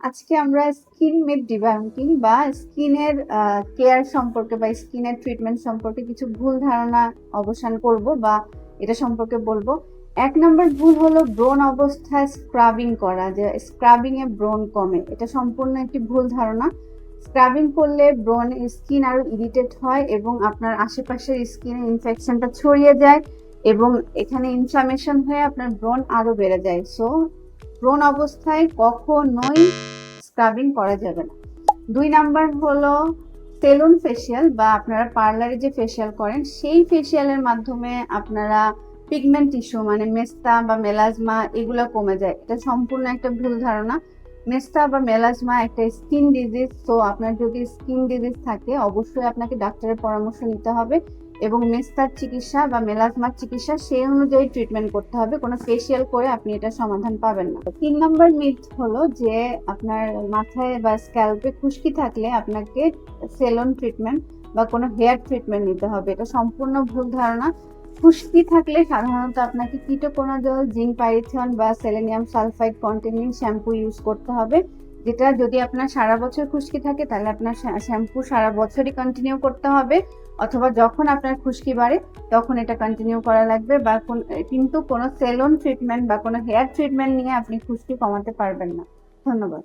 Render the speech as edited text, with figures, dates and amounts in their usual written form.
আজকে আমরা skin made debunking বা স্কিনের কেয়ার সম্পর্কে বা স্কিনের ট্রিটমেন্ট সম্পর্কে কিছু ভুল ধারণা অবসান করব বা এটা সম্পর্কে বলবো। 1 নম্বর ভুল হলো ব্রণ অবস্থায় স্ক্রাবিং করা, যে স্ক্রাবিং এ ব্রণ কমে। এটা সম্পূর্ণ একটি ভুল ধারণা। স্ক্রাবিং করলে ব্রণ স্কিন আরো ইরিটেট হয় এবং আপনার আশেপাশের স্কিনে ইনফেকশনটা ছড়িয়ে যায় এবং এখানে ইনফ্লামেশন হয়ে আপনার ব্রণ আরো বেড়ে যায়। সো ব্রণ অবস্থায় কখনোই স্ক্রাবিং করা যাবে না। 2 নাম্বার হলো সেলুন ফেসিয়াল বা আপনারা পার্লারে যে ফেসিয়াল করেন সেই ফেসিয়ালের মাধ্যমে আপনারা পিগমেন্ট ইস্যু মানে মেস্তা বা মেলাজমা এগুলো কমে যায়। এটা সম্পূর্ণ একটা ভুল ধারণা। মেস্তা বা মেলাজমা একটা স্কিন ডিজিজ। তো আপনার যদি স্কিন ডিজিজ থাকে অবশ্যই আপনাকে ডাক্তারের পরামর্শ নিতে হবে এবং মেস্তার চিকিৎসা বা মেলাজমার চিকিৎসা সেই অনুযায়ী ট্রিটমেন্ট করতে হবে। কোনো ফেসিয়াল করে আপনি এটা সমাধান পাবেন না। 3 নম্বর মিথ হলো যে আপনার মাথায় বা স্ক্যাল্পে খুশকি থাকলে আপনাকে সেলন ট্রিটমেন্ট বা কোনো হেয়ার ট্রিটমেন্ট নিতে হবে। এটা সম্পূর্ণ ভুল ধারণা। খুশকি থাকলে সাধারণত আপনাকে কিটোকোনাজল, জিঙ্ক পাইরিথিয়ন বা selenium sulphide containing shampoo use করতে হবে। যেটা যদি আপনার সারা বছর খুশকি থাকে তাহলে আপনার শ্যাম্পু সারা বছরই কন্টিনিউ করতে হবে, অথবা যখন আপনার খুশকি বাড়ে তখন এটা কন্টিনিউ করা লাগবে। বা কিন্তু কোনো সেলন ট্রিটমেন্ট বা কোনো হেয়ার ট্রিটমেন্ট নিয়ে আপনি খুশকি কমাতে পারবেন না। ধন্যবাদ।